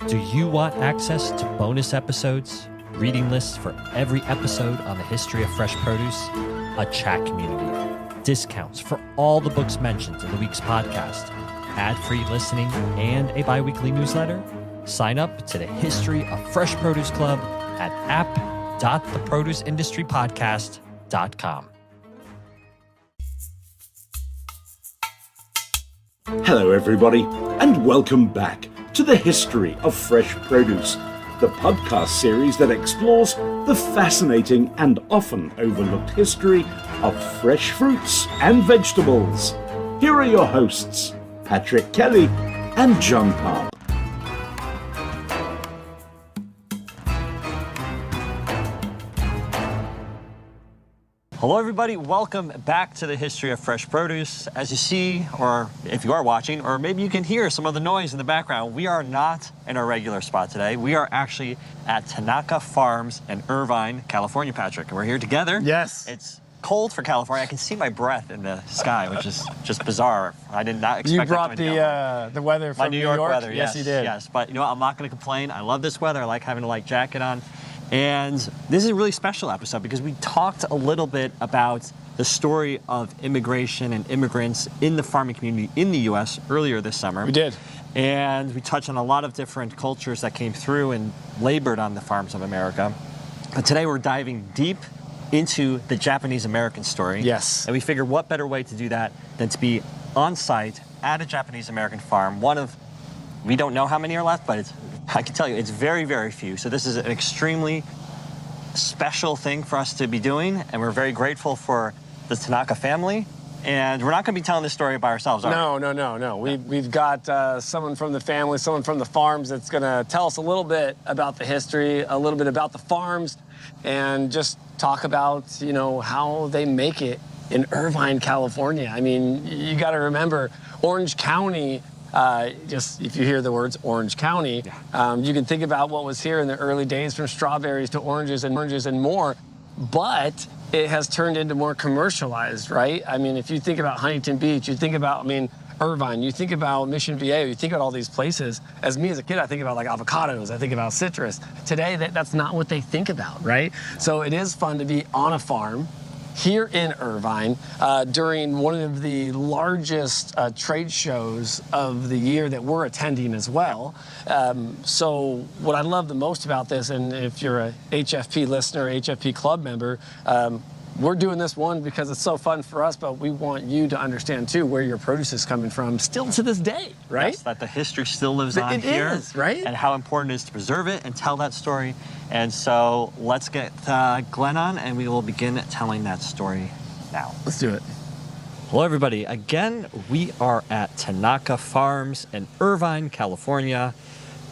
Do you want access to bonus episodes, reading lists for every episode on the history of fresh produce, a chat community, discounts for all the books mentioned in the week's podcast, ad-free listening, and a bi-weekly newsletter? Sign up to the History of Fresh Produce Club at app.theproduceindustrypodcast.com. Hello, everybody, and welcome back to the History of Fresh Produce, the podcast series that explores the fascinating and often overlooked history of fresh fruits and vegetables. Here are your hosts, Patrick Kelly and John Park. Hello, everybody. Welcome back to the History of Fresh Produce. As you see, or if you are watching, or maybe you can hear some of the noise in the background, we are not in our regular spot today. We are actually at Tanaka Farms in Irvine, California, Patrick. And we're here together. Yes. It's cold for California. I can see my breath in the sky, which is just bizarre. I did not expect You brought the weather from New York weather. Yes, you did. Yes, but you know what? I'm not going to complain. I love this weather. I like having a light jacket on. And this is a really special episode because we talked a little bit about the story of immigration and immigrants in the farming community in the U.S. earlier this summer. We did. And we touched on a lot of different cultures that came through and labored on the farms of America. But today we're diving deep into the Japanese-American story. Yes. And we figured what better way to do that than to be on site at a Japanese-American farm. One of, we don't know how many are left, but I can tell you, it's very, very few. So this is an extremely special thing for us to be doing, and we're very grateful for the Tanaka family. And we're not going to be telling this story by ourselves, are we? No. We've got someone from the family, someone from the farms that's going to tell us a little bit about the history, a little bit about the farms, and just talk about, you know, how they make it in Irvine, California. I mean, you got to remember, Orange County. Just if you hear the words Orange County, you can think about what was here in the early days, from strawberries to oranges and more. But it has turned into more commercialized, right? I mean, if you think about Huntington Beach, you think about, Irvine, you think about Mission Viejo, you think about all these places. As a kid, I think about like avocados, I think about citrus. Today, that's not what they think about, right? So it is fun to be on a farm here in Irvine during one of the largest trade shows of the year that we're attending as well. So what I love the most about this, and if you're a HFP listener, HFP club member, we're doing this one because it's so fun for us, but we want you to understand too where your produce is coming from still to this day, right? Yes, that the history still lives on here. It is, right? And how important it is to preserve it and tell that story. And so let's get Glenn on, and we will begin telling that story now. Let's do it. Hello, everybody. Again, we are at Tanaka Farms in Irvine, California.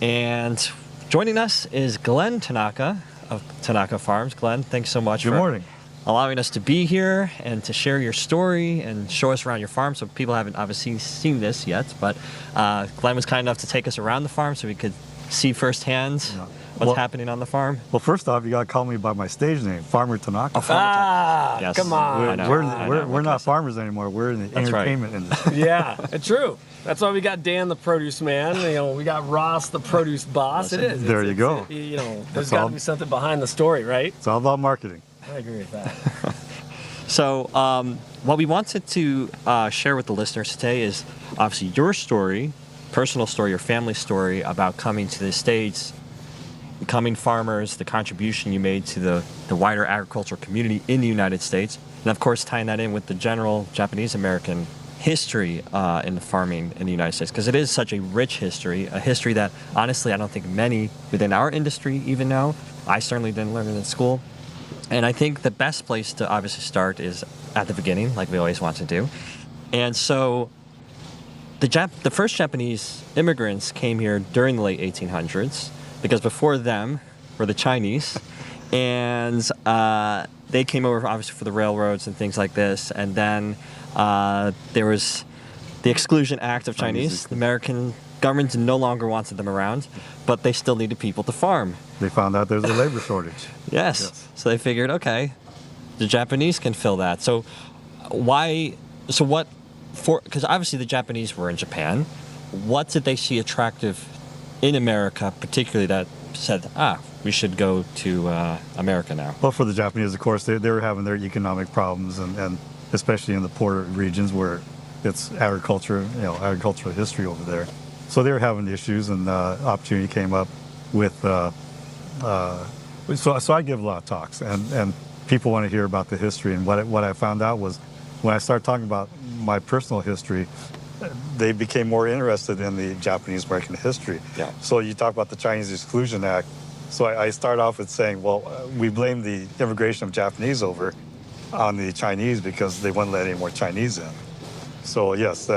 And joining us is Glenn Tanaka of Tanaka Farms. Glenn, thanks so much for allowing us to be here and to share your story and show us around your farm. So people haven't obviously seen this yet, but Glenn was kind enough to take us around the farm so we could see firsthand what's happening on the farm. Well, first off, you got to call me by my stage name, Farmer Tanaka. Yes. Come on. We're not farmers anymore. We're in the entertainment industry. Yeah, it's true. That's why we got Dan, the produce man. You know, we got Ross, the produce boss. It is. There you go. You know, there's got to be something behind the story, right? It's all about marketing. I agree with that. So what we wanted to share with the listeners today is obviously your story, personal story, your family story about coming to the States, becoming farmers, the contribution you made to the wider agricultural community in the United States, and of course tying that in with the general Japanese-American history in the farming in the United States, because it is such a rich history, a history that honestly I don't think many within our industry even know. I certainly didn't learn it in school. And I think the best place to obviously start is at the beginning, like we always want to do. And so the first Japanese immigrants came here during the late 1800s, because before them were the Chinese. And they came over obviously for the railroads and things like this. And then there was the Exclusion Act of Chinese. The American government no longer wanted them around, but they still needed people to farm. They found out there's a labor shortage. Yes. So they figured, okay, the Japanese can fill that. So because obviously the Japanese were in Japan, what did they see attractive in America, particularly, that said, we should go to America now? Well, for the Japanese, of course, they were having their economic problems, and especially in the poorer regions where it's agricultural history over there. So they were having issues, and opportunity came up with. So I give a lot of talks, and people want to hear about the history. And what I found out was, when I started talking about my personal history, they became more interested in the Japanese American history. Yeah. So you talk about the Chinese Exclusion Act. So I start off with saying, well, we blame the immigration of Japanese over on the Chinese because they wouldn't let any more Chinese in. So yes,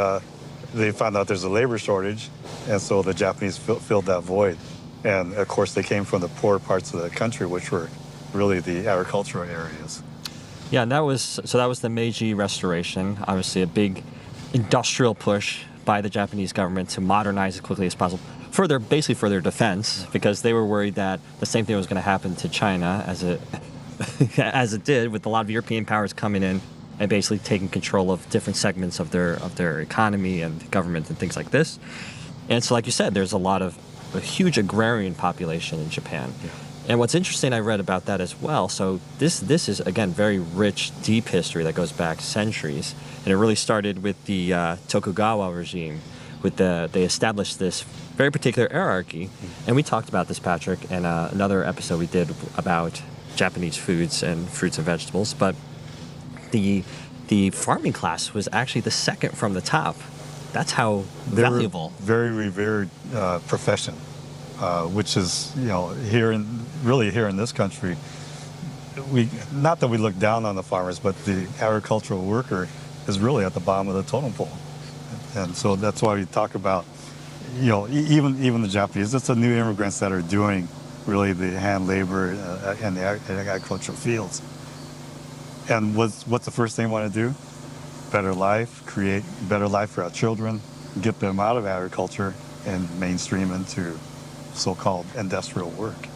they found out there's a labor shortage, and so the Japanese filled that void. And of course, they came from the poorer parts of the country, which were really the agricultural areas. Yeah, and that was the Meiji Restoration. Obviously, a big industrial push by the Japanese government to modernize as quickly as possible for their defense, because they were worried that the same thing was going to happen to China as it did, with a lot of European powers coming in and basically taking control of different segments of their economy and government and things like this. And so, like you said, there's a huge agrarian population in Japan. Yeah. And what's interesting, I read about that as well. So this is, again, very rich, deep history that goes back centuries. And it really started with the Tokugawa regime. They established this very particular hierarchy. And we talked about this, Patrick, in another episode we did about Japanese foods and fruits and vegetables. But the farming class was actually the second from the top. That's how valuable. Very revered profession, which is, here in this country, not that we look down on the farmers, but the agricultural worker is really at the bottom of the totem pole. And so that's why we talk about, even the Japanese, it's the new immigrants that are doing really the hand labor in the agricultural fields. And what's the first thing we want to do? Better life, create better life for our children, get them out of agriculture and mainstream into so-called industrial work.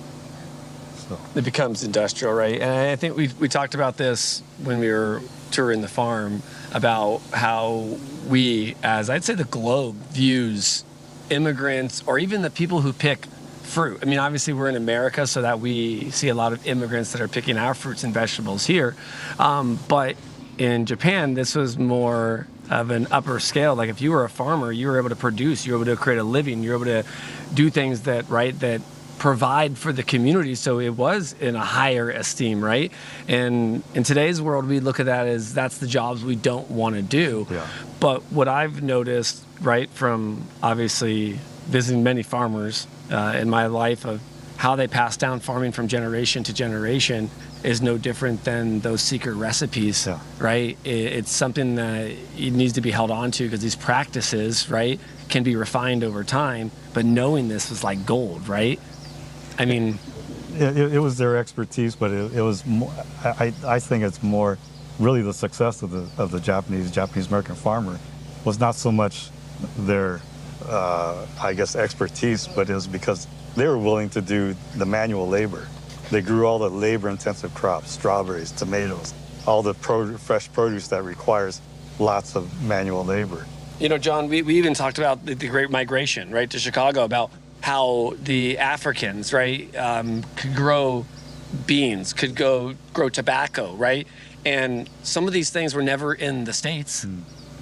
So It becomes industrial, right? And I think we talked about this when we were touring the farm, about how we, as I'd say the globe, views immigrants or even the people who pick fruit. I mean, obviously we're in America, so that we see a lot of immigrants that are picking our fruits and vegetables here. But in Japan, this was more of an upper scale. Like, if you were a farmer, you were able to produce, you were able to create a living, you were able to do things that provide for the community. So it was in a higher esteem, right? And in today's world, we look at that as that's the jobs we don't want to do. Yeah. But what I've noticed, right, from obviously visiting many farmers in my life, of how they pass down farming from generation to generation, is no different than those secret recipes, yeah. right? It's something that it needs to be held on to, because these practices, right, can be refined over time. But knowing this was like gold, right? I mean, it was their expertise, but it was more, I think it's more really the success of the Japanese American farmer was not so much their expertise, but it was because they were willing to do the manual labor. They grew all the labor-intensive crops, strawberries, tomatoes, all the fresh produce that requires lots of manual labor. John, we even talked about the Great Migration, right, to Chicago, about how the Africans, right, could grow beans, could grow tobacco, right? And some of these things were never in the States,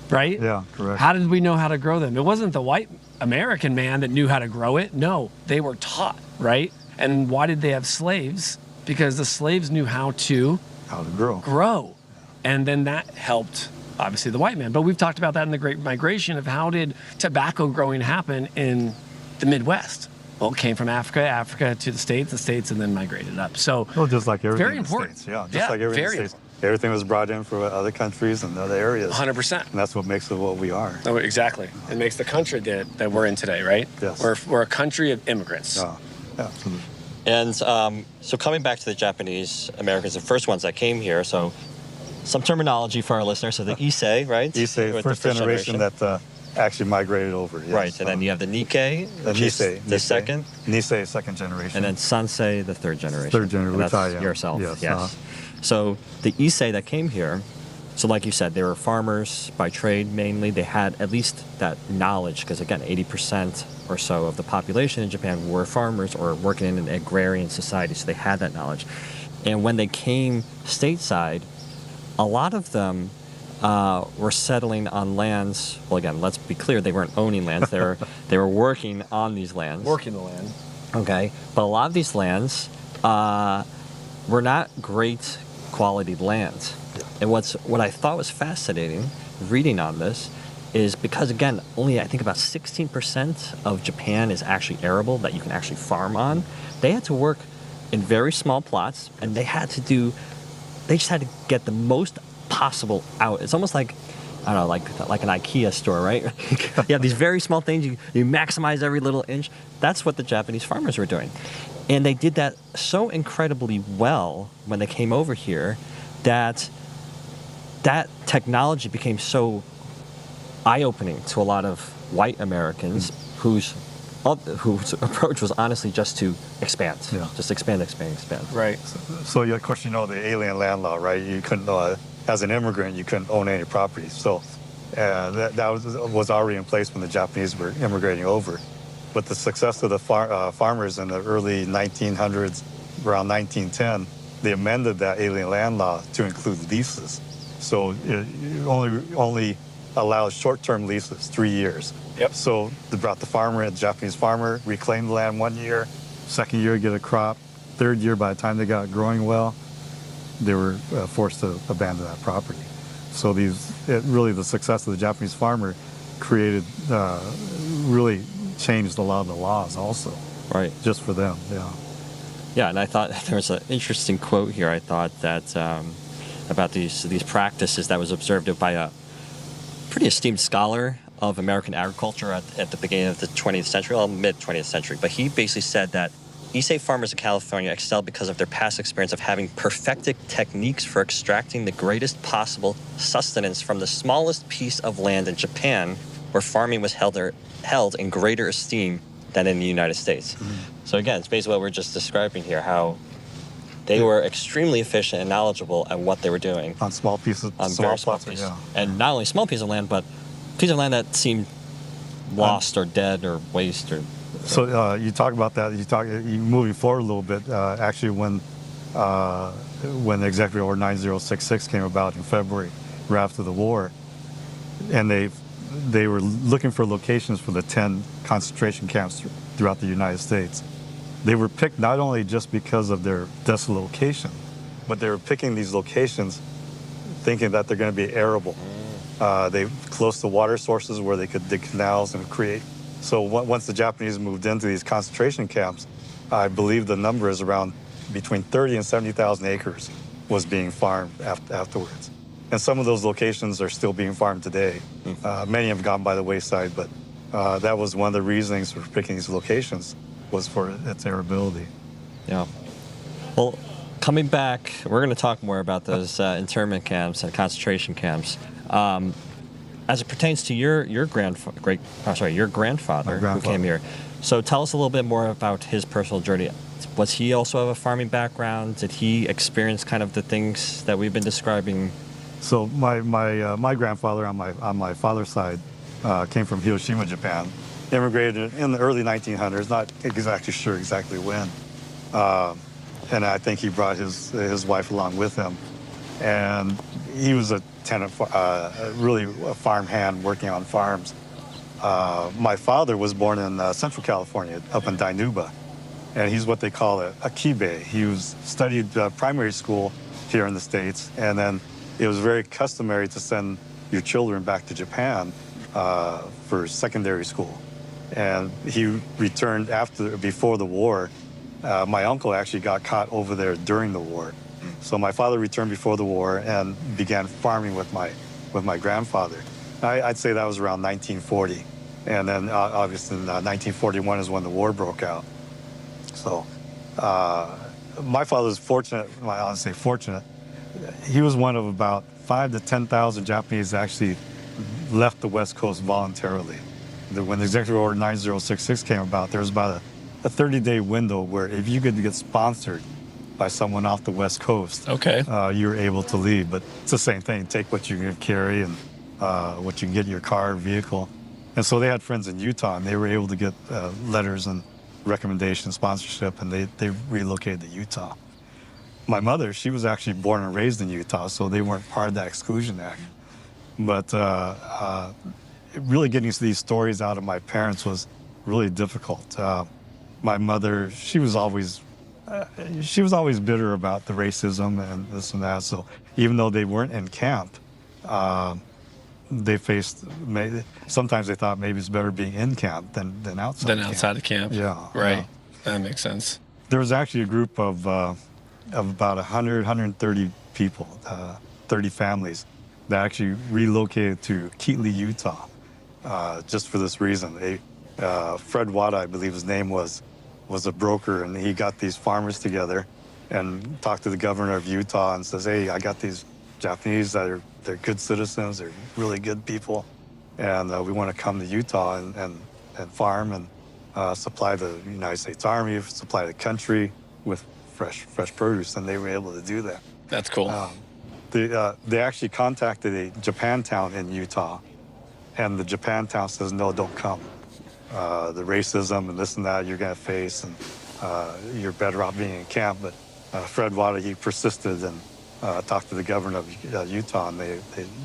right? Yeah, correct. How did we know how to grow them? It wasn't the white American man that knew how to grow it. No, they were taught, right? And why did they have slaves? Because the slaves knew how to grow. And then that helped, obviously, the white man. But we've talked about that in the Great Migration, of how did tobacco growing happen in the Midwest? Well, it came from Africa to the States, and then migrated up. So, just like everything very in the important. States. Yeah, just like everything in the States. Everything was brought in from other countries and other areas. 100%. And that's what makes it what we are. Oh, exactly. It makes the country that we're in today, right? Yes. We're a country of immigrants. Yeah, absolutely. And so coming back to the Japanese Americans, the first ones that came here, so some terminology for our listeners. So the Issei, right? Issei, first generation that actually migrated over. Yes. Right, and then you have the Nikkei, the second. Nisei, second generation. And then Sansei, the third generation. Third generation, and that's yourself, yes. Uh-huh. So the Issei that came here, So like you said, they were farmers by trade mainly. They had at least that knowledge because, again, 80% or so of the population in Japan were farmers or working in an agrarian society, so they had that knowledge. And when they came stateside, a lot of them were settling on lands. Well, again, let's be clear, they weren't owning lands. They were working on these lands. Working the land. Okay, but a lot of these lands were not great quality land. And what I thought was fascinating reading on this is because, again, only I think about 16% of Japan is actually arable that you can actually farm on. They had to work in very small plots, and they just had to get the most possible out. It's almost like, I don't know, like an IKEA store, right? You have these very small things, you maximize every little inch. That's what the Japanese farmers were doing. And they did that so incredibly well when they came over here that technology became so eye-opening to a lot of white Americans whose approach was honestly just to expand. Yeah. Just expand. Right. So of course, you know the alien land law, right? You couldn't, as an immigrant, you couldn't own any property. So that was already in place when the Japanese were immigrating over. But the success of the farmers in the early 1900s, around 1910, they amended that alien land law to include leases. So it only allows short-term leases, 3 years. Yep. So they brought the Japanese farmer, reclaimed the land 1 year, second year get a crop, third year by the time they got growing well, they were forced to abandon that property. So really the success of the Japanese farmer really changed a lot of the laws also. Right. Just for them, yeah. Yeah, and I thought there was an interesting quote here. I thought that about these practices that was observed by a pretty esteemed scholar of American agriculture at the beginning of the 20th century, well, mid-20th century. But he basically said that Issei farmers in California excel because of their past experience of having perfected techniques for extracting the greatest possible sustenance from the smallest piece of land in Japan, where farming was held in greater esteem than in the United States. Mm-hmm. So again, it's basically what we're just describing here, how they were extremely efficient and knowledgeable at what they were doing. On small pieces, on very small pieces. Yeah. And not only small pieces of land, but pieces of land that seemed lost or dead or waste. So you talk about that. You moving forward a little bit. Actually, when the Executive Order 9066 came about in February, right after the war, and they were looking for locations for the 10 concentration camps throughout the United States. They were picked not only just because of their desolate location, but they were picking these locations thinking that they're going to be arable. They close to water sources where they could dig canals and create. So once the Japanese moved into these concentration camps, I believe the number is around between 30 and 70,000 acres was being farmed afterwards. And some of those locations are still being farmed today. Many have gone by the wayside, but that was one of the reasonings for picking these locations, was for its arability. Yeah. Well, coming back, we're going to talk more about those internment camps and concentration camps. As it pertains to your grandfather who came here. So tell us a little bit more about his personal journey. Was he also of a farming background? Did he experience kind of the things that we've been describing? So my grandfather on my father's side came from Hiroshima, Japan. Immigrated in the early 1900s, not exactly sure exactly when. And I think he brought his wife along with him. And he was a tenant, really a farm hand working on farms. My father was born in Central California, up in Dinuba. And he's what they call a kibe. He studied primary school here in the States, and then it was very customary to send your children back to Japan for secondary school. And he returned before the war. My uncle actually got caught over there during the war. So my father returned before the war and began farming with my grandfather. I'd say that was around 1940. And then obviously 1941 is when the war broke out. So my father was fortunate, I'll say fortunate. He was one of about 5,000 to 10,000 Japanese that actually left the West Coast voluntarily. When the Executive Order 9066 came about, there was about a 30-day window where if you could get sponsored by someone off the West Coast, Okay. you're able to leave. But it's the same thing. Take what you can carry and what you can get in your car, vehicle. And so they had friends in Utah, and they were able to get letters and recommendation, sponsorship, and they relocated to Utah. My mother, she was actually born and raised in Utah, so they weren't part of that Exclusion Act. But really getting these stories out of my parents was really difficult. My mother, she was always bitter about the racism and this and that. So even though they weren't in camp, they faced. Sometimes they thought maybe it's better being in camp than outside. Then outside of camp. Yeah. Right. That makes sense. There was actually a group of about 100, 130 people, 30 families, that actually relocated to Keatley, Utah, just for this reason. Fred Wada, I believe his name was a broker, and he got these farmers together and talked to the governor of Utah and says, "Hey, I got these Japanese they're good citizens, they're really good people, and we want to come to Utah and farm and supply the United States Army, supply the country with fresh produce," and they were able to do that. That's cool. They actually contacted a Japantown in Utah, and the Japantown says, "No, don't come. The racism and this and that you're going to face, and you're better off being in camp." But Fred Wada, he persisted and talked to the governor of Utah, and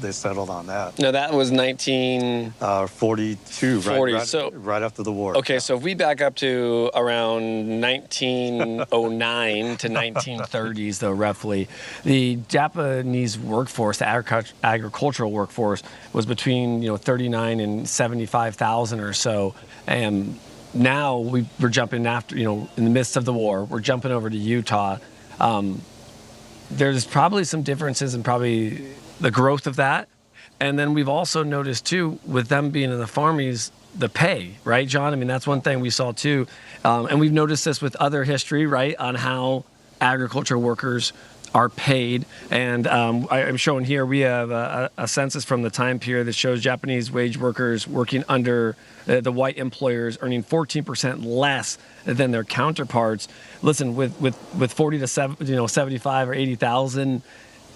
they settled on that. Now, that was 1942. 42, right after the war. Okay, so if we back up to around 1909 to 1930s, though, roughly, the Japanese workforce, the agricultural workforce, was between 39 and 75,000 or so, and now we're jumping after in the midst of the war, we're jumping over to Utah. There's probably some differences in probably the growth of that. And then we've also noticed, too, with them being in the farmies, the pay, right, John? I mean, that's one thing we saw, too. And we've noticed this with other history, right, on how agriculture workers are paid. And I'm showing here, we have a census from the time period that shows Japanese wage workers working under the white employers earning 14% less than their counterparts. Listen, with 40 to 75 or 80,000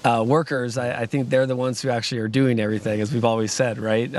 workers, I think they're the ones who actually are doing everything, as we've always said, right?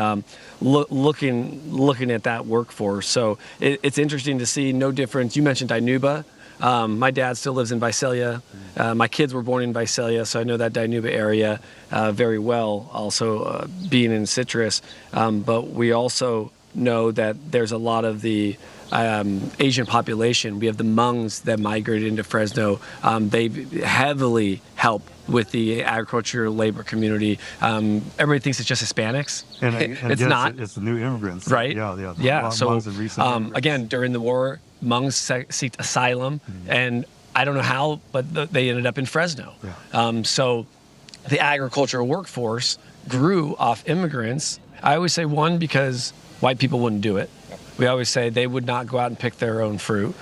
Looking at that workforce. So it's interesting to see no difference. You mentioned Dinuba. My dad still lives in Visalia. My kids were born in Visalia, so I know that Dinuba area very well, also being in Citrus. But we also know that there's a lot of the Asian population. We have the Hmongs that migrated into Fresno. They heavily help with the agricultural labor community. Everybody thinks it's just Hispanics. And it's not. It's the new immigrants. Right? Yeah. So, recent again, during the war, Hmongs sought asylum, and I don't know how, but they ended up in Fresno. Yeah. So the agricultural workforce grew off immigrants. I always say, one, because white people wouldn't do it. We always say they would not go out and pick their own fruit.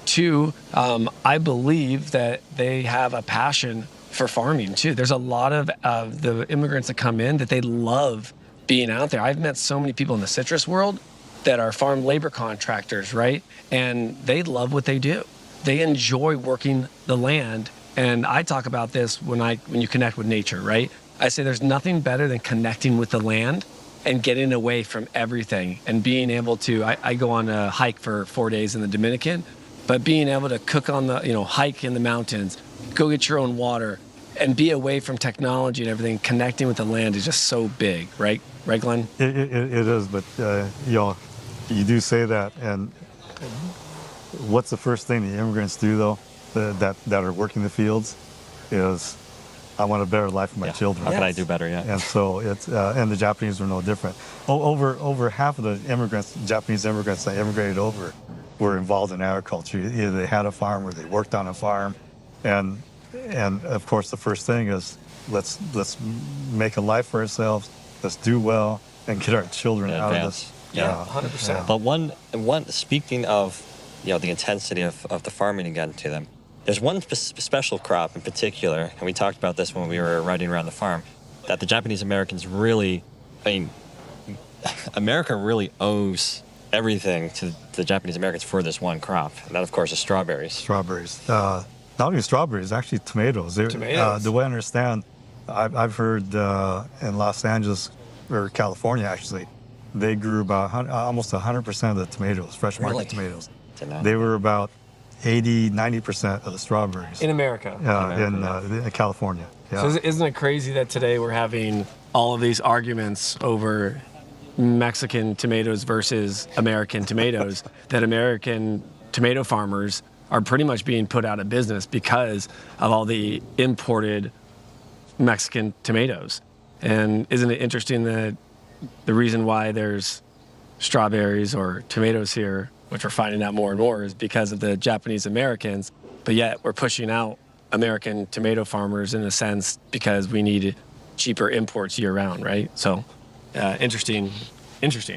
Two, I believe that they have a passion for farming too. There's a lot of the immigrants that come in that they love being out there. I've met so many people in the citrus world that are farm labor contractors, right? And they love what they do. They enjoy working the land. And I talk about this when you connect with nature, right? I say there's nothing better than connecting with the land and getting away from everything and being able to, I go on a hike for 4 days in the Dominican, but being able to cook on the, hike in the mountains, go get your own water, and be away from technology and everything, connecting with the land is just so big, right? Right, Glenn? It is, but you do say that, and what's the first thing the immigrants do, though, that are working the fields, is I want a better life for my children. How can I do better? Yeah. And so it's and the Japanese are no different. Over half of the Japanese immigrants that immigrated over, were involved in agriculture. Either they had a farm or they worked on a farm, and of course the first thing is let's make a life for ourselves. Let's do well and get our children out of this. Yeah, 100%. But one speaking of the intensity of the farming again to them. There's one special crop in particular, and we talked about this when we were riding around the farm, that the Japanese Americans really, America really owes everything to the Japanese Americans for this one crop. And that, of course, is strawberries. Strawberries. not only strawberries, actually tomatoes. Tomatoes. The way I understand, I've heard in Los Angeles or California actually, they grew about almost 100% of the tomatoes, fresh market Really? tomatoes. Didn't know. They were about 90% of the strawberries In America. in California. Yeah. So isn't it crazy that today we're having all of these arguments over Mexican tomatoes versus American tomatoes, that American tomato farmers are pretty much being put out of business because of all the imported Mexican tomatoes. And isn't it interesting that the reason why there's strawberries or tomatoes here, which we're finding out more and more, is because of the Japanese Americans, but yet we're pushing out American tomato farmers in a sense because we need cheaper imports year round, right? So interesting,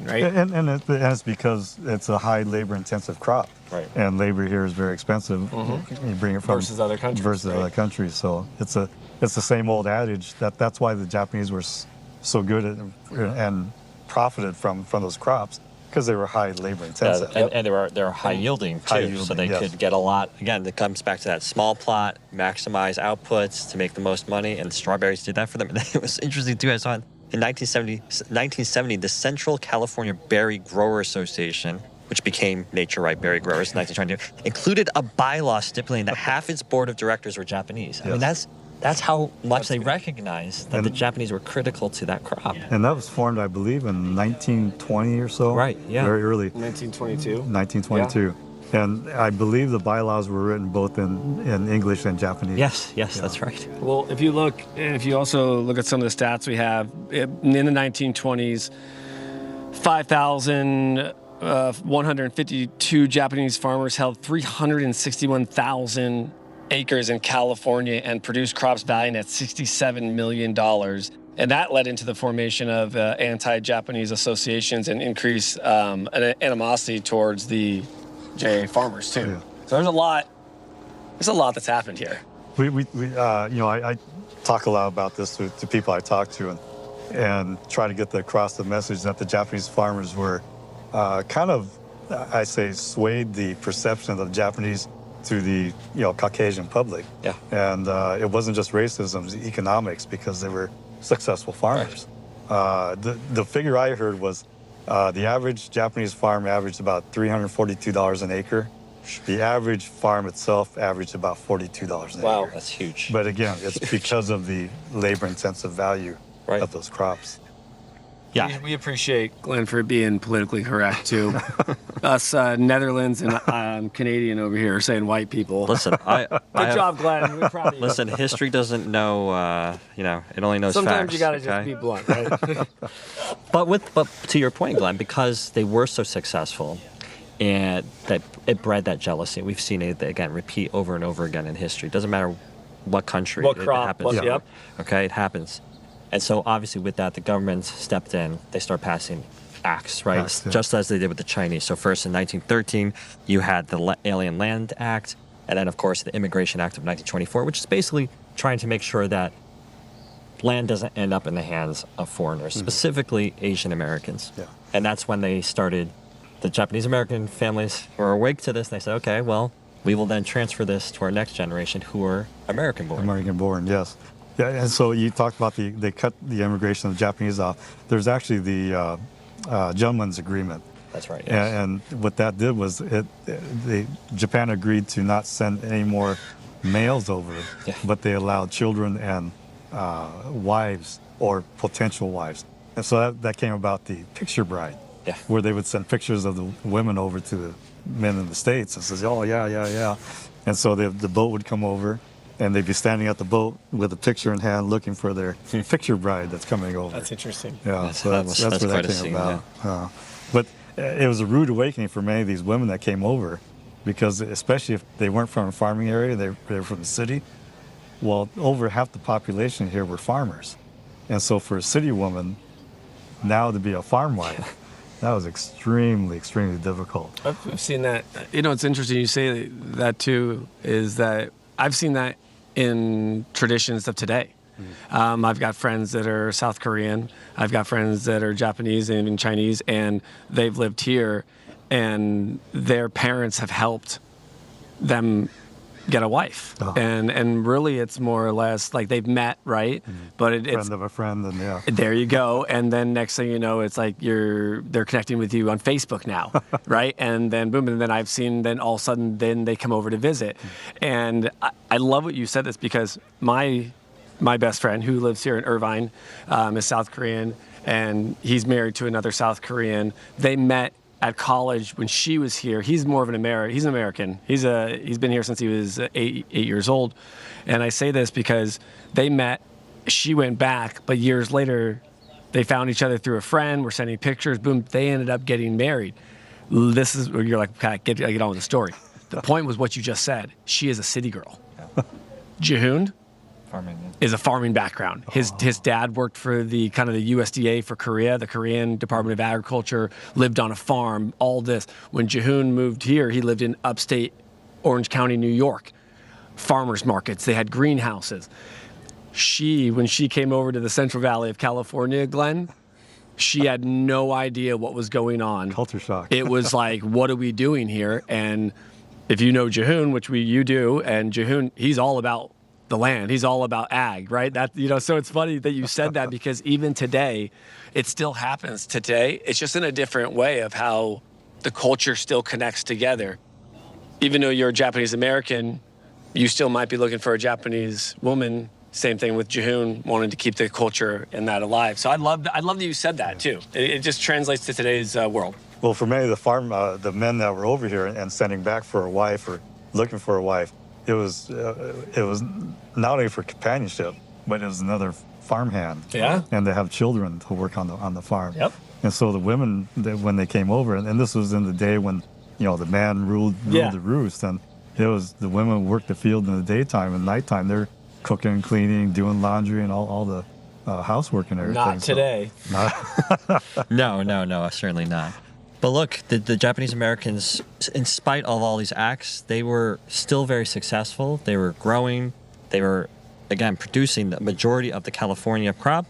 right? And it's because it's a high labor-intensive crop. Right. And labor here is very expensive. You bring it from Versus other countries, Versus right. other countries. So it's the same old adage that's why the Japanese were so good at and profited from those crops, because they were high labor intensive. And they're high yielding too, High yielding, so they yes. could get a lot. Again, it comes back to that small plot, maximize outputs to make the most money, and strawberries did that for them. And it was interesting too. I saw in 1970, the Central California Berry Grower Association, which became Nature Right Berry Growers in 1922, included a bylaw stipulating that half its board of directors were Japanese. I mean, that's how much they recognized that the Japanese were critical to that crop. And that was formed, I believe, in 1920 or so. Right, yeah. Very early. 1922. 1922. And I believe the bylaws were written both in English and Japanese. Yes, that's right. Well, if you also look at some of the stats we have, in the 1920s, 5,152 Japanese farmers held 361,000 acres in California and produced crops valued at $67 million. And that led into the formation of anti-Japanese associations and increased animosity towards the JA farmers too. Yeah. So there's a lot that's happened here. I talk a lot about this to people I talk to and try to get across the message that the Japanese farmers were swayed the perception of the Japanese to the Caucasian public. Yeah. And it wasn't just racism, it was economics, because they were successful farmers. The figure I heard was the average Japanese farm averaged about $342 an acre. The average farm itself averaged about $42 an acre. That's huge. But again, it's because of the labor-intensive value Right. of those crops. Yeah. We appreciate Glenn for being politically correct too. Us Netherlands and Canadian over here are saying white people. Listen, Good job, Glenn. We're proud of you. Listen, history doesn't know, it only knows Sometimes facts. you gotta okay? just be blunt, right? But to your point, Glenn, because they were so successful, and that it bred that jealousy. We've seen it again repeat over and over again in history. Doesn't matter what country What it crop, happens. what- yep. Okay, it happens. And so obviously with that, the government stepped in. They start passing acts, right? Acts, yeah. Just as they did with the Chinese. So first in 1913, you had the Alien Land Act, and then of course the Immigration Act of 1924, which is basically trying to make sure that land doesn't end up in the hands of foreigners, specifically Asian Americans. Yeah. And that's when they started. The Japanese American families were awake to this, and they said, okay, well, we will then transfer this to our next generation who are American born. American-born, yes. Yeah, and so you talked about they cut the immigration of the Japanese off. There's actually the Gentleman's Agreement. That's right. Yes. And what that did was Japan agreed to not send any more males over, Yeah. but they allowed children and wives or potential wives. And so that came about the picture bride, Yeah. where they would send pictures of the women over to the men in the States and says, oh, yeah. And so the boat would come over, and they'd be standing at the boat with a picture in hand looking for their picture bride that's coming over. That's interesting. Yeah, so that's that's where quite that a came scene, about. But it was a rude awakening for many of these women that came over, because especially if they weren't from a farming area, they were from the city. Well, over half the population here were farmers. And so for a city woman now to be a farm wife, that was extremely, extremely difficult. I've seen that. It's interesting you say that too, is that I've seen that in traditions of today. I've got friends that are South Korean. I've got friends that are Japanese and even Chinese, and they've lived here, and their parents have helped them get a wife. Oh. And really it's more or less like they've met, right? But it's Friend of a friend, and yeah. there you go. And then next thing you know, it's like they're connecting with you on Facebook now, right? And then boom, and then I've seen then all of a sudden then they come over to visit. And I love what you said this because my best friend who lives here in Irvine is South Korean, and he's married to another South Korean. They met at college when she was here. He's more of an American. He's an American. He's been here since he was eight years old. And I say this because they met. She went back, but years later, they found each other through a friend. We're sending pictures. Boom, they ended up getting married. This is where you're like, okay, get on with the story. The point was what you just said. She is a city girl. Jihoon Farming. is a farming background. His dad worked for the kind of the USDA for Korea, the Korean Department of Agriculture, lived on a farm, all this. When Jihoon moved here, he lived in upstate Orange County, New York. Farmers markets, they had greenhouses. When she came over to the Central Valley of California, Glenn, she had no idea what was going on. Culture shock. It was like, what are we doing here? And if you know Jihoon, which you do, and Jihoon, he's all about the land. He's all about ag, right? So it's funny that you said that because even today, it still happens today. It's just in a different way of how the culture still connects together. Even though you're a Japanese American, you still might be looking for a Japanese woman. Same thing with Jihoon, wanting to keep the culture and that alive. So I love that you said that too. It just translates to today's world. Well, for many of the men that were over here and sending back for a wife or looking for a wife, it was not only for companionship, but it was another farmhand. Yeah. And they have children to work on the farm. Yep. And so the women, when they came over, and this was in the day when the man ruled the roost, and it was the women worked the field in the daytime, and nighttime they're cooking, cleaning, doing laundry, and all the housework and everything. Not today. No, certainly not. But look, the Japanese Americans, in spite of all these acts, they were still very successful. They were growing. They were, again, producing the majority of the California crop.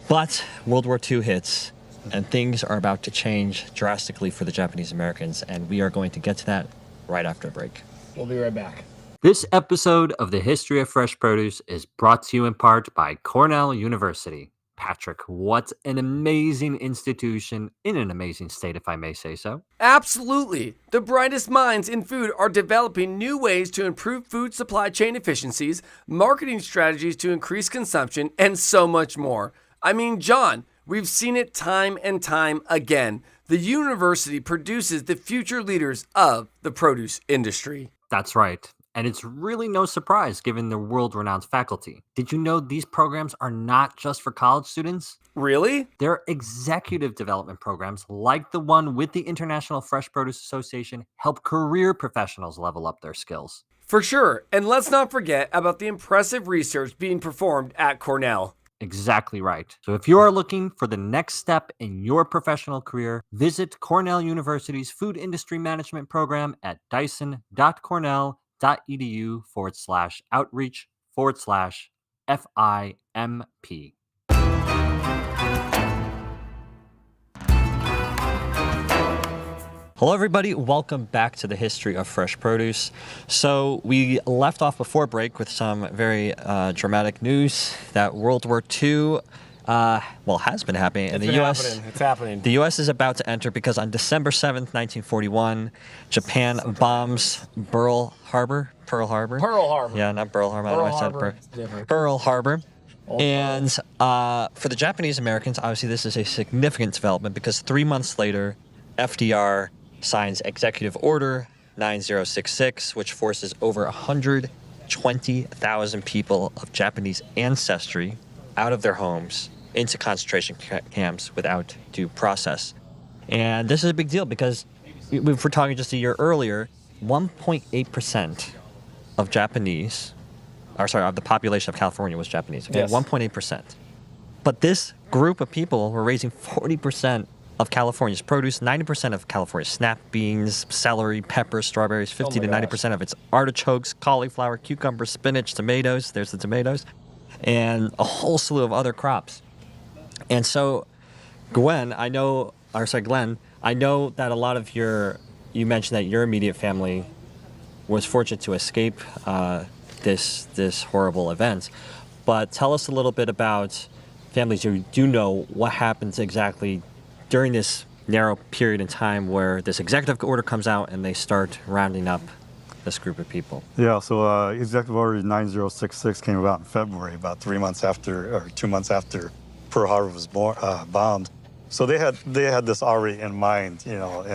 But World War II hits, and things are about to change drastically for the Japanese Americans, and we are going to get to that right after a break. We'll be right back. This episode of the History of Fresh Produce is brought to you in part by Cornell University. Patrick, what an amazing institution in an amazing state, if I may say so. Absolutely. The brightest minds in food are developing new ways to improve food supply chain efficiencies, marketing strategies to increase consumption, and so much more. I mean, John, we've seen it time and time again. The university produces the future leaders of the produce industry. That's right. And it's really no surprise given their world-renowned faculty. Did you know these programs are not just for college students? Really? They're executive development programs like the one with the International Fresh Produce Association help career professionals level up their skills. For sure. And let's not forget about the impressive research being performed at Cornell. Exactly right. So if you are looking for the next step in your professional career, visit Cornell University's Food Industry Management program at dyson.cornell.edu/outreach/FIMP. Hello, everybody. Welcome back to the History of Fresh Produce. So we left off before break with some very dramatic news that World War II, has been happening in the U.S. It's happening. The U.S. is about to enter because on December 7th, 1941, Japan bombs Pearl Harbor. Pearl Harbor. Yeah, not Pearl Harbor. I don't know why I said Pearl Harbor. And for the Japanese Americans, obviously this is a significant development because 3 months later, FDR signs Executive Order 9066, which forces over 120,000 people of Japanese ancestry out of their homes into concentration camps without due process. And this is a big deal because if we're talking just a year earlier, 1.8% of of the population of California was Japanese. Okay? Yes. 1.8%. But this group of people were raising 40% of California's produce, 90% of California's snap beans, celery, peppers, strawberries, 50 to 90% of its artichokes, cauliflower, cucumbers, spinach, tomatoes, there's the tomatoes, and a whole slew of other crops. And so, Glenn, I know that a lot of you mentioned that your immediate family was fortunate to escape this horrible event. But tell us a little bit about families who do know what happens exactly during this narrow period in time where this executive order comes out and they start rounding up this group of people. Yeah, so Executive Order 9066 came about in February, about 2 months after Pearl Harbor was bombed. So they had this already in mind, but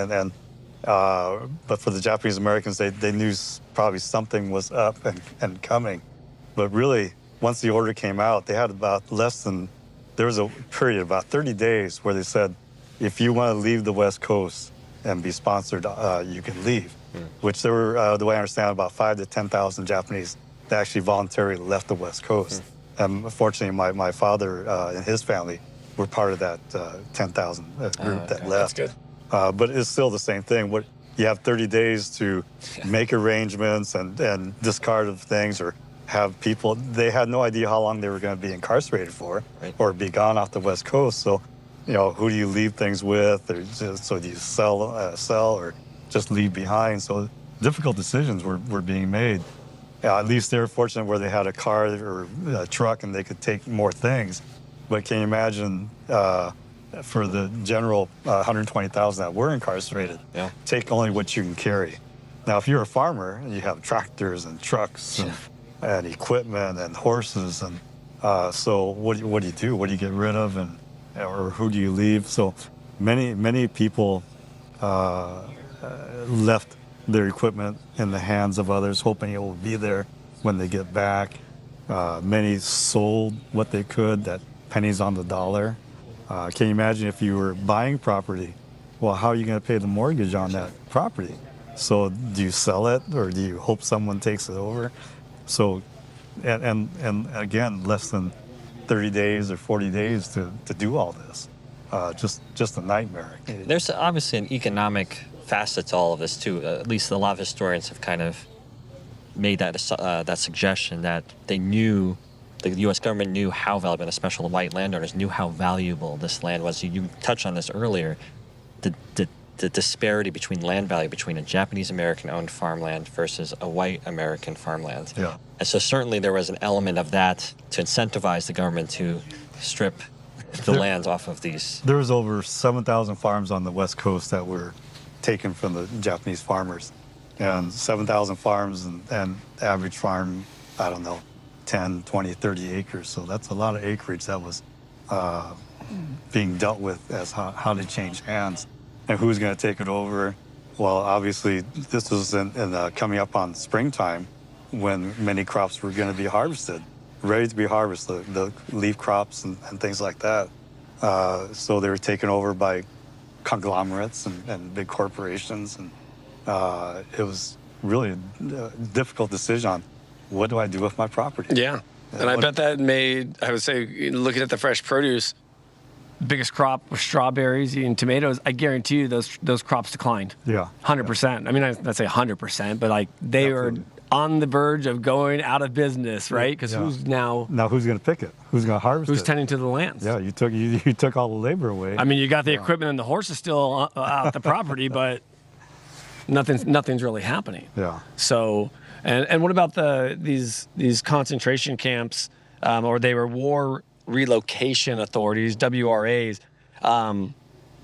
for the Japanese Americans, they knew probably something was up and coming. But really, once the order came out, they had there was a period, about 30 days, where they said, if you want to leave the West Coast and be sponsored, you can leave. Which there were, the way I understand, about 5,000 to 10,000 Japanese that actually voluntarily left the West Coast. And fortunately, my father and his family were part of that 10,000 group that left. That's good. But it's still the same thing. You have 30 days to make arrangements and discard of things, or have people. They had no idea how long they were going to be incarcerated for, or be gone off the West Coast. So, who do you leave things with? So do you sell or just leave behind? So difficult decisions were being made. At least they were fortunate where they had a car or a truck and they could take more things. But can you imagine for the general 120,000 that were incarcerated, take only what you can carry. Now, if you're a farmer, you have tractors and trucks and equipment and horses. And so what do you do? What do you get rid of? Or who do you leave? So many people left their equipment in the hands of others, hoping it will be there when they get back. Many sold what they could, that pennies on the dollar. Can you imagine if you were buying property? Well, how are you going to pay the mortgage on that property? So do you sell it, or do you hope someone takes it over? So, and again, less than 30 days or 40 days to do all this. Just a nightmare. There's obviously an economic facet to all of this too. At least a lot of historians have kind of made that suggestion that they knew, the U.S. government knew how valuable, and especially the white landowners knew how valuable this land was. You touched on this earlier, the disparity between land value between a Japanese American-owned farmland versus a white American farmland. Yeah. And so certainly there was an element of that to incentivize the government to strip the lands off of these. There was over 7,000 farms on the West Coast that were taken from the Japanese farmers. And 7,000 farms and average farm, I don't know, 10, 20, 30 acres. So that's a lot of acreage that was being dealt with as how to change hands. And who's going to take it over? Well, obviously, this was coming up on springtime when many crops were going to be harvested, ready to be harvested, the leaf crops and things like that. So they were taken over by conglomerates and big corporations. And it was really a difficult decision on what do I do with my property? Yeah. And I bet that made, I would say, looking at the fresh produce, biggest crop was strawberries and tomatoes. I guarantee you those crops declined. Yeah. 100%. I mean, I'd say 100%, but like they were on the verge of going out of business, right? Because who's now who's going to pick it? Who's going to harvest it? Who's tending to the lands? Yeah, you took all the labor away. I mean, you got the equipment and the horses still out the property, but nothing's really happening. Yeah. So, and what about these concentration camps, or they were war relocation authorities, WRAs?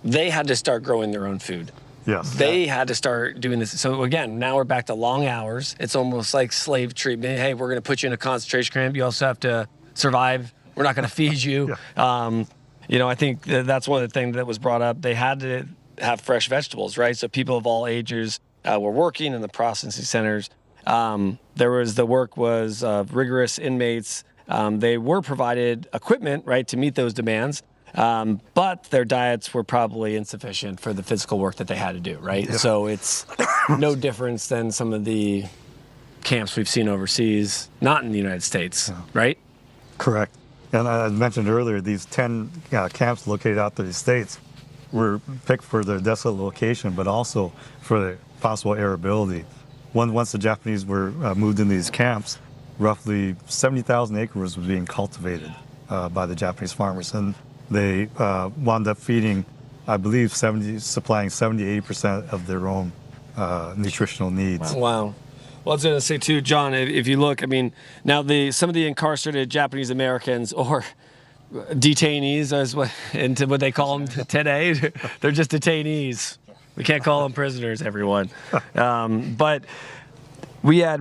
They had to start growing their own food. Yes. They had to start doing this. So again, now we're back to long hours. It's almost like slave treatment. Hey, we're going to put you in a concentration camp. You also have to survive. We're not going to feed you. I think that's one of the things that was brought up. They had to have fresh vegetables, right? So people of all ages were working in the processing centers. The work was rigorous inmates. They were provided equipment, right, to meet those demands. But their diets were probably insufficient for the physical work that they had to do, right? Yeah. So it's no difference than some of the camps we've seen overseas, not in the United States, right? Correct. And I mentioned earlier, these 10 camps located out in the States were picked for their desolate location, but also for the possible arability. Once the Japanese were moved into these camps, roughly 70,000 acres was being cultivated by the Japanese farmers. And they wound up feeding, I believe, supplying 70-80% of their own nutritional needs. Wow. Well, I was going to say too, John, if you look, I mean, now some of the incarcerated Japanese Americans or detainees, as what they call them today, they're just detainees. We can't call them prisoners, everyone. But we had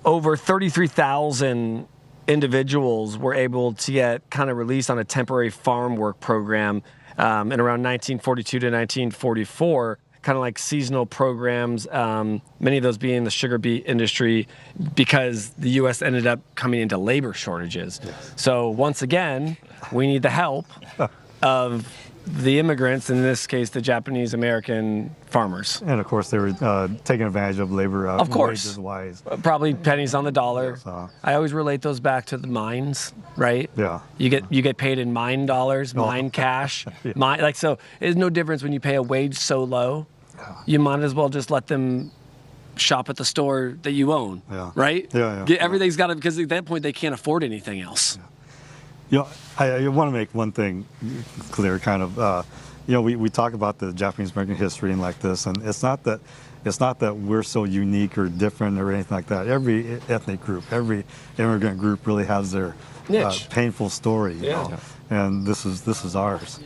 over 33,000 individuals were able to get kind of released on a temporary farm work program in around 1942 to 1944. Kind of like seasonal programs, many of those being the sugar beet industry, because the U.S. ended up coming into labor shortages. Yes. So once again, we need the help of the immigrants, in this case, the Japanese American farmers. And of course, they were taking advantage of labor of course. wages-wise. Probably pennies on the dollar. Yes, I always relate those back to the mines, right? Yeah. You get paid in mine dollars, mine cash, Yeah. So there's no difference when you pay a wage so low. You might as well just let them shop at the store that you own, right? Yeah. Everything's got to, because at that point they can't afford anything else. Yeah. I want to make one thing clear, kind of. We talk about the Japanese American history and like this, and it's not that we're so unique or different or anything like that. Every ethnic group, every immigrant group really has their painful story, you know? And this is ours.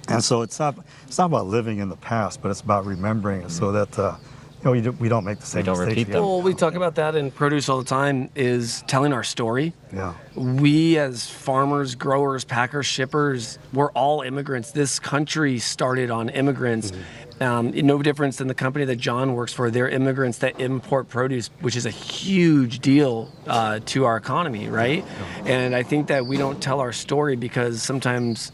And so it's not about living in the past, but it's about remembering it so that we don't make the same mistakes. repeat them. Well, we talk about that in produce all the time, is telling our story. Yeah. We as farmers, growers, packers, shippers, we're all immigrants. This country started on immigrants. No difference than the company that John works for. They're immigrants that import produce, which is a huge deal to our economy, right? And I think that we don't tell our story because sometimes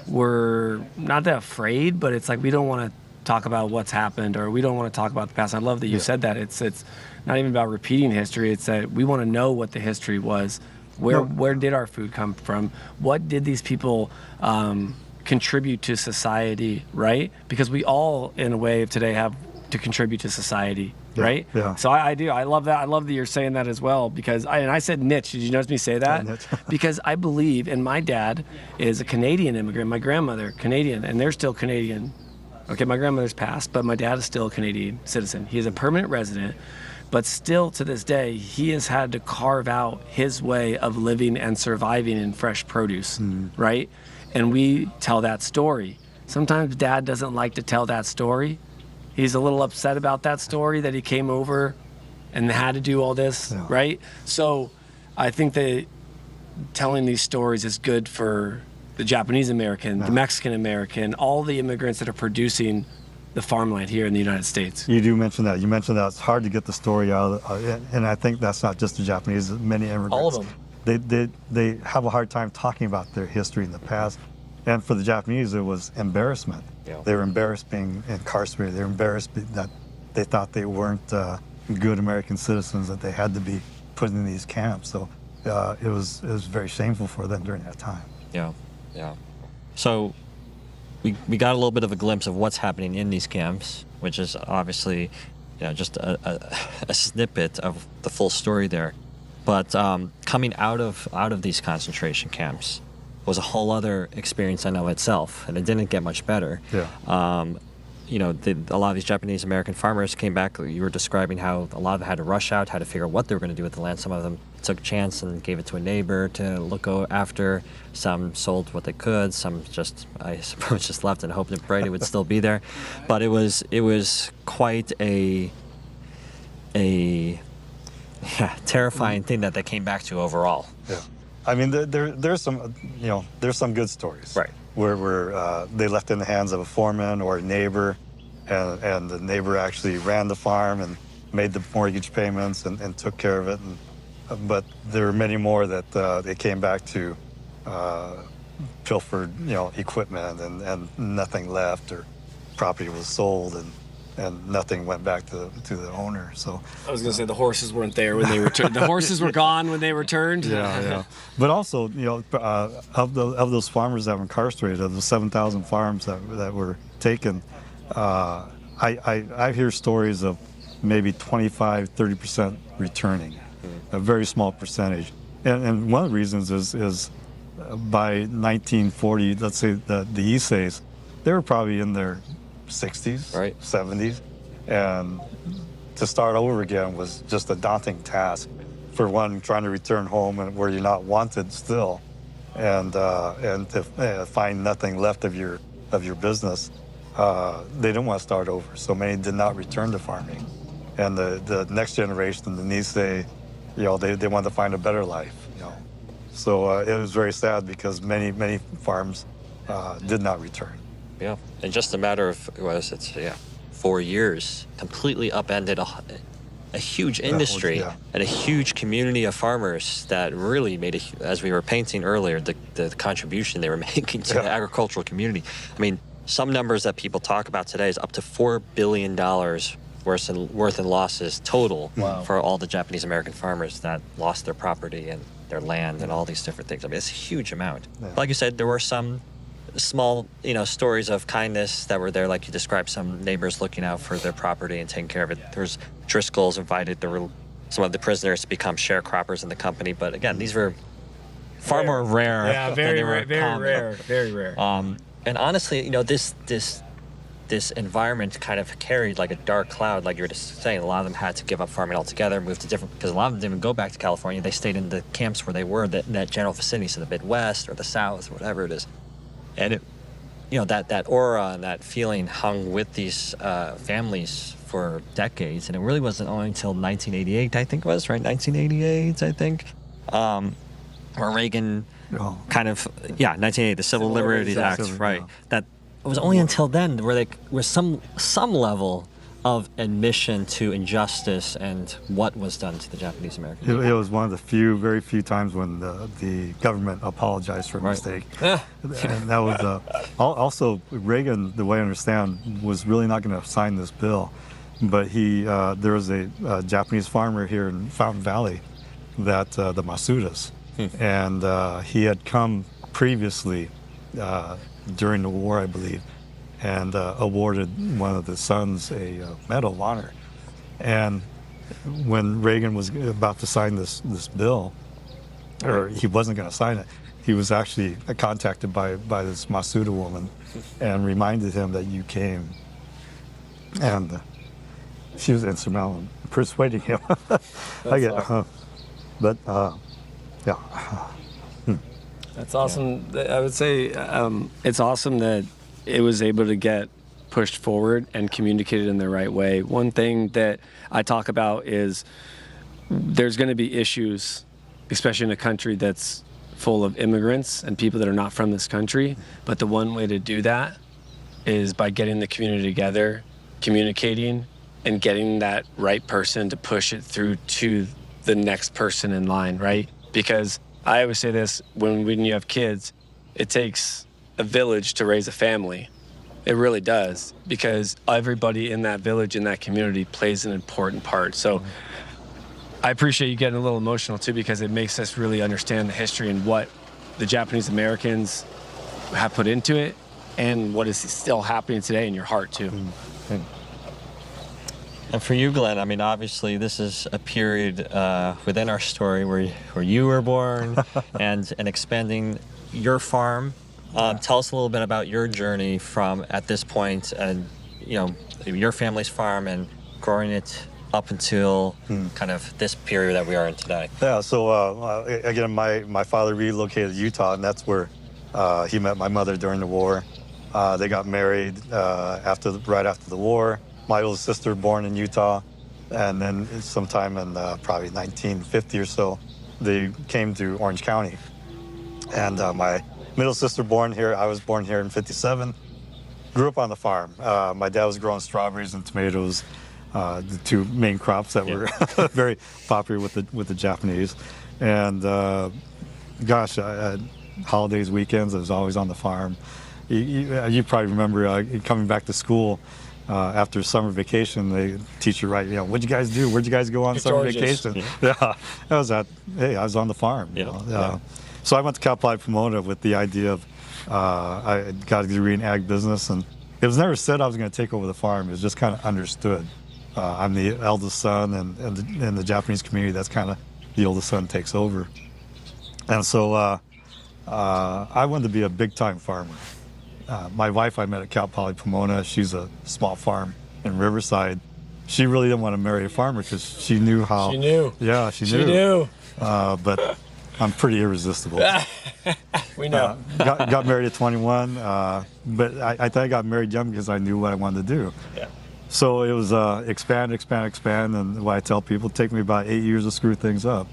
we're not that afraid, but it's like we don't want to talk about what's happened, or we don't want to talk about the past. I love that you said that. It's not even about repeating history. It's that we want to know what the history was. Where did our food come from? What did these people contribute to society, right? Because we all, in a way, today have to contribute to society, right? Yeah. So I do. I love that. I love that you're saying that as well, because I said niche. Did you notice me say that? Because I believe, and my dad is a Canadian immigrant, my grandmother, Canadian, and they're still Canadian. Okay, my grandmother's passed, but my dad is still a Canadian citizen. He is a permanent resident, but still to this day, he has had to carve out his way of living and surviving in fresh produce, right? And we tell that story. Sometimes Dad doesn't like to tell that story. He's a little upset about that story, that he came over and had to do all this, right? So I think that telling these stories is good for the Japanese American, the Mexican American, all the immigrants that are producing the farmland here in the United States. You do mention that. You mentioned that it's hard to get the story out, and I think that's not just the Japanese. Many immigrants, All of them. They have a hard time talking about their history in the past. And for the Japanese, it was embarrassment. Yeah. They were embarrassed being incarcerated. They were embarrassed that they thought they weren't good American citizens, that they had to be put in these camps. So it was very shameful for them during that time. Yeah. So we got a little bit of a glimpse of what's happening in these camps, which is obviously, just a snippet of the full story there. But coming out of these concentration camps was a whole other experience in and of itself, and it didn't get much better. Yeah. A lot of these Japanese American farmers came back. You were describing how a lot of them had to rush out, had to figure out what they were going to do with the land. Some of them took a chance and gave it to a neighbor to look after. Some sold what they could. Some just, I suppose, just left and hoped and prayed it would still be there. But it was quite a terrifying thing that they came back to overall. Yeah. I mean, there's some good stories, right, where they left in the hands of a foreman or a neighbor, and the neighbor actually ran the farm and made the mortgage payments and took care of it. But there were many more that they came back to pilfered, equipment and nothing left, or property was sold and nothing went back to the owner. So I was going to say the horses weren't there when they returned. The horses were gone when they returned. Yeah. But also, of those farmers that were incarcerated, of the 7,000 farms that were taken, I hear stories of maybe 25-30% returning, a very small percentage. And one of the reasons is by 1940, let's say the Issei's, they were probably in their 60s, right, 70s, and to start over again was just a daunting task. For one, trying to return home and where you're not wanted still, and to find nothing left of your business. They didn't want to start over, so many did not return to farming. And the next generation, the Nisei, they wanted to find a better life. So it was very sad because many farms did not return. Yeah, in just a matter of 4 years, completely upended a huge industry and a huge community of farmers that really made as we were painting earlier, the contribution they were making to the agricultural community. I mean, some numbers that people talk about today is up to $4 billion worth in losses total for all the Japanese American farmers that lost their property and their land and all these different things. I mean, it's a huge amount. Yeah. Like you said, there were some small, stories of kindness that were there, like you described, some neighbors looking out for their property and taking care of it. There was Driscoll's invited some of the prisoners to become sharecroppers in the company, but again, these were far more rare. Yeah, very rare, very rare. And honestly, this environment kind of carried like a dark cloud, like you were just saying. A lot of them had to give up farming altogether, move to different, because a lot of them didn't even go back to California. They stayed in the camps where they were, in that general vicinity, so the Midwest or the South or whatever it is. And it, that aura and that feeling hung with these families for decades. And it really wasn't only until 1988, I think it was, right? 1988, I think, where Reagan kind of, 1988, the Civil Liberties Act, right? That it was only until then where there was some level of admission to injustice and what was done to the Japanese American people. It was one of the very few times when the government apologized for a mistake. And that was also Reagan, the way I understand, was really not going to sign this bill, but there was a Japanese farmer here in Fountain Valley that the Masudas, and he had come previously during the war, I believe, and awarded one of the sons a Medal of Honor. And when Reagan was about to sign this bill, or he wasn't going to sign it, he was actually contacted by this Masuda woman and reminded him that you came. And she was instrumental in persuading him. That's awesome. I would say it's awesome that it was able to get pushed forward and communicated in the right way. One thing that I talk about is there's going to be issues, especially in a country that's full of immigrants and people that are not from this country. But the one way to do that is by getting the community together, communicating, and getting that right person to push it through to the next person in line, right? Because I always say this, when you have kids, it takes a village to raise a family. It really does, because everybody in that village, in that community, plays an important part. So I appreciate you getting a little emotional too, because it makes us really understand the history and what the Japanese Americans have put into it and what is still happening today in your heart too. And for you, Glenn, I mean, obviously this is a period within our story where you were born and expanding your farm. Tell us a little bit about your journey from at this point and, your family's farm and growing it up until kind of this period that we are in today. Yeah, so again, my father relocated to Utah, and that's where he met my mother during the war. They got married right after the war. My older sister born in Utah, and then sometime in probably 1950 or so, they came to Orange County. And my middle sister born here, I was born here in 57, grew up on the farm. My dad was growing strawberries and tomatoes, the two main crops that were very popular with the Japanese. And holidays, weekends, I was always on the farm. You probably remember coming back to school after summer vacation, the teacher what'd you guys do? Where'd you guys go on summer vacation? I was on the farm. So I went to Cal Poly Pomona with the idea of I got a degree in ag business, and it was never said I was going to take over the farm. It was just kind of understood. I'm the eldest son, and in the Japanese community, that's kind of the oldest son takes over. And so I wanted to be a big-time farmer. My wife I met at Cal Poly Pomona. She's a small farm in Riverside, she really didn't want to marry a farmer because she knew how. She knew. Yeah, she She knew. But I'm pretty irresistible. We know. Got married at 21, but I thought I got married young because I knew what I wanted to do. Yeah. So it was expand, and what I tell people, it took me about 8 years to screw things up.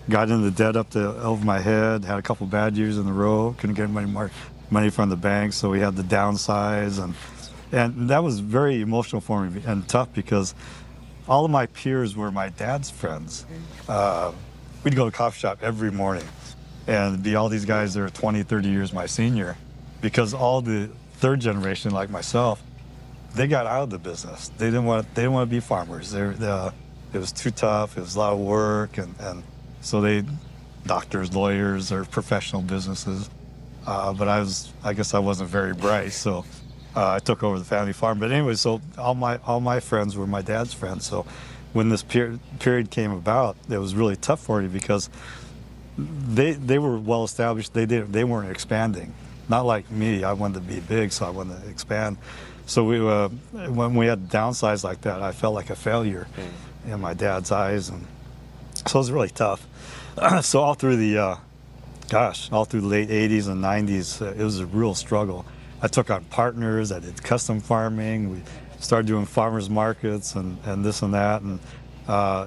Got into debt up to over my head, had a couple bad years in a row, couldn't get any more money from the bank, so we had to downsize, and that was very emotional for me and tough because all of my peers were my dad's friends. We'd go to a coffee shop every morning and be all these guys that are 20, 30 years my senior, because all the third generation like myself, they got out of the business. They didn't want to be farmers. It was too tough. It was a lot of work, and so doctors, lawyers, or professional businesses. But I guess I wasn't very bright, so I took over the family farm. But anyway, so all my friends were my dad's friends. So when this period came about, it was really tough for me because they were well established. They weren't expanding. Not like me. I wanted to be big, so I wanted to expand. So when we had downsize like that, I felt like a failure in my dad's eyes, and so it was really tough. So all through the late 80s and 90s, it was a real struggle. I took on partners. I did custom farming. We started doing farmers markets and this and that, and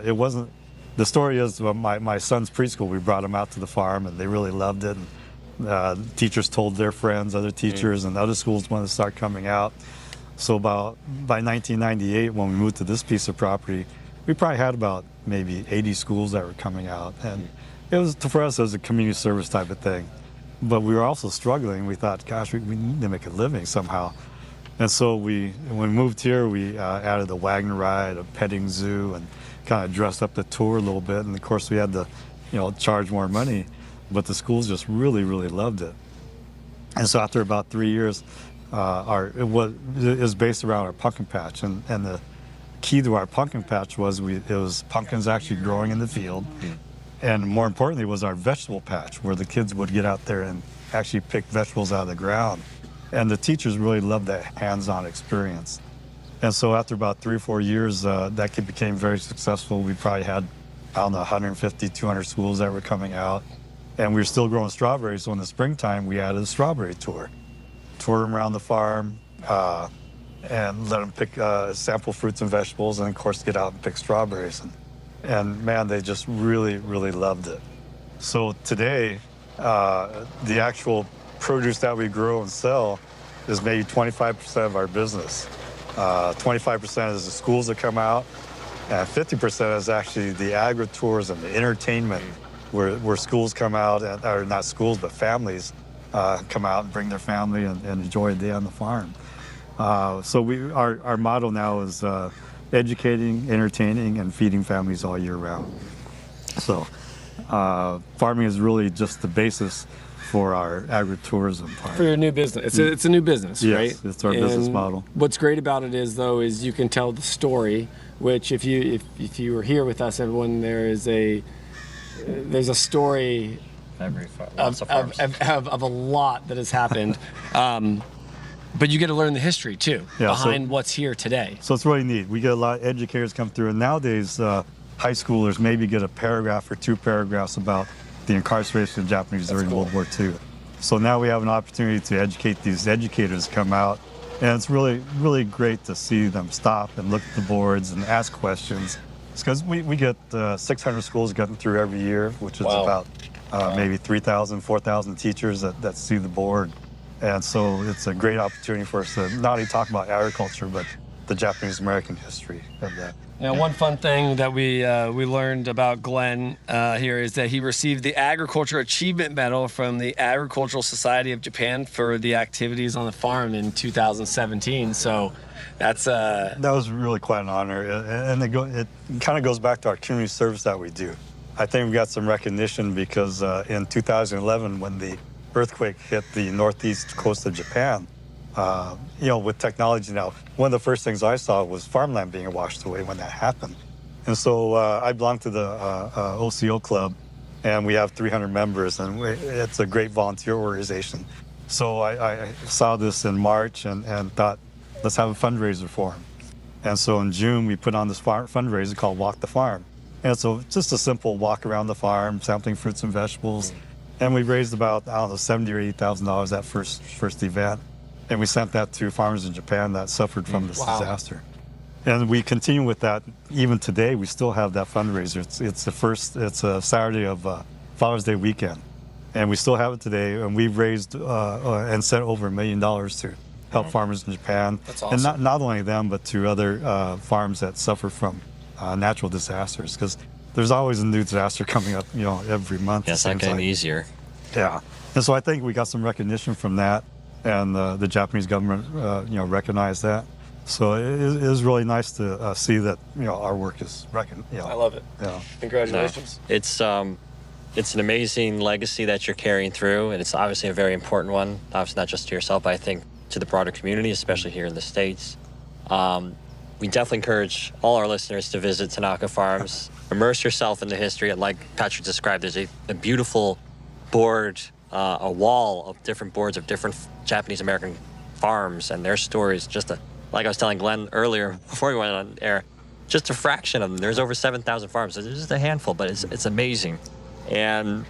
it wasn't. The story is my son's preschool. We brought him out to the farm, and they really loved it. And teachers told their friends, other teachers, and other schools wanted to start coming out. So by 1998, when we moved to this piece of property, we probably had about maybe 80 schools that were coming out, and for us it was a community service type of thing. But we were also struggling. We thought, gosh, we need to make a living somehow. And so when we moved here, we added a wagon ride, a petting zoo, and kind of dressed up the tour a little bit. And of course, we had to, charge more money. But the schools just really, really loved it. And so after about 3 years, it was based around our pumpkin patch, and the key to our pumpkin patch was it was pumpkins actually growing in the field, and more importantly was our vegetable patch, where the kids would get out there and actually pick vegetables out of the ground, and the teachers really loved that hands-on experience. And so after about 3 or 4 years, that became very successful. We probably had, 150, 200 schools that were coming out, and we were still growing strawberries. So in the springtime, we added a strawberry tour them around the farm, and let them pick sample fruits and vegetables, and of course get out and pick strawberries. And man, they just really, really loved it. So today, the actual produce that we grow and sell is maybe 25% of our business. 25% is the schools that come out, and 50% is actually the agri-tours and the entertainment, where schools come out, or not schools, but families come out and bring their family and enjoy a day on the farm. So our motto now is educating, entertaining, and feeding families all year round. So farming is really just the basis for our agritourism part. For your new business. It's a new business, yes, right? Yes, it's our business model. What's great about it is you can tell the story, which if you were here with us, everyone, there's a story of a lot that has happened. But you get to learn the history too, behind what's here today. So it's really neat. We get a lot of educators come through, and nowadays high schoolers maybe get a paragraph or 2 paragraphs about the incarceration of Japanese during World War II. So now we have an opportunity to educate these educators come out, and it's really, really great to see them stop and look at the boards and ask questions. Because we get 600 schools getting through every year, which is about maybe 3,000, 4,000 teachers that see the board. And so it's a great opportunity for us to not only talk about agriculture, but the Japanese-American history of that. Now, one fun thing that we learned about Glenn here is that he received the Agriculture Achievement Medal from the Agricultural Society of Japan for the activities on the farm in 2017. So that was really quite an honor, and it kind of goes back to our community service that we do. I think we got some recognition because in 2011, when the earthquake hit the northeast coast of Japan, with technology now, one of the first things I saw was farmland being washed away when that happened. And so I belong to the OCO club, and we have 300 members, and it's a great volunteer organization. So I saw this in March and thought, let's have a fundraiser for him. And so in June, we put on this fundraiser called Walk the Farm. And so just a simple walk around the farm, sampling fruits and vegetables. And we raised about, I don't know, $70,000 or $80,000 that first event. And we sent that to farmers in Japan that suffered from this disaster. And we continue with that even today. We still have that fundraiser. It's a Saturday of Father's Day weekend. And we still have it today. And we've raised and sent over $1 million to help farmers in Japan. That's awesome. And not only them, but to other farms that suffer from natural disasters. Because there's always a new disaster coming up, every month. Yeah, it's not getting easier. Yeah. And so I think we got some recognition from that. And the Japanese government, recognized that. So it is really nice to see that, our work is recognized. I love it. Yeah. Congratulations. No, it's an amazing legacy that you're carrying through, and it's obviously a very important one. Obviously, not just to yourself, but I think to the broader community, especially here in the States. We definitely encourage all our listeners to visit Tanaka Farms, immerse yourself in the history, and like Patrick described, there's a beautiful board, a wall of different boards of different Japanese American farms and their stories. Like I was telling Glenn earlier before we went on air, just a fraction of them. There's over 7,000 farms. So there's just a handful, but it's amazing. And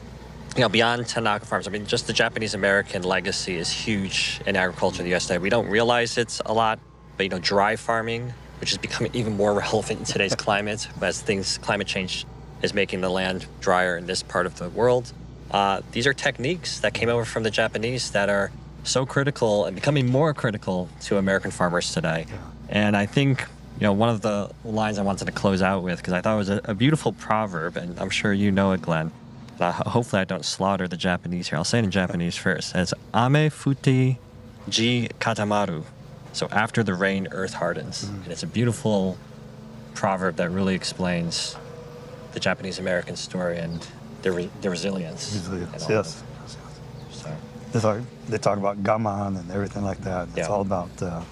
beyond Tanaka Farms, I mean, just the Japanese American legacy is huge in agriculture in the U.S. today. We don't realize it's a lot, but dry farming, which is becoming even more relevant in today's climate, as climate change is making the land drier in this part of the world. These are techniques that came over from the Japanese that are so critical and becoming more critical to American farmers today. Yeah. And I think, one of the lines I wanted to close out with, because I thought it was a beautiful proverb, and I'm sure you know it, Glenn. And hopefully I don't slaughter the Japanese here. I'll say it in Japanese first. It's Ame futi ji katamaru. So after the rain, earth hardens. And it's a beautiful proverb that really explains the Japanese American story and their resilience. Resilience, yes. So they talk about gaman and everything like that. It's all about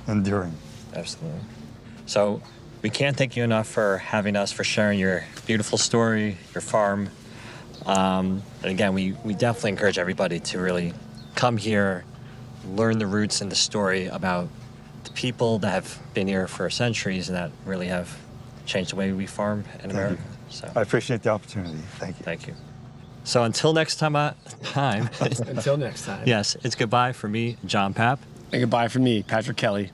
enduring. Absolutely. So we can't thank you enough for having us, for sharing your beautiful story, your farm. And again, we definitely encourage everybody to really come here, learn the roots and the story about the people that have been here for centuries and that really have changed the way we farm in America. So I appreciate the opportunity. Thank you. Thank you. So until next time. Until next time. Yes, it's goodbye for me, John Papp. And goodbye from me, Patrick Kelly.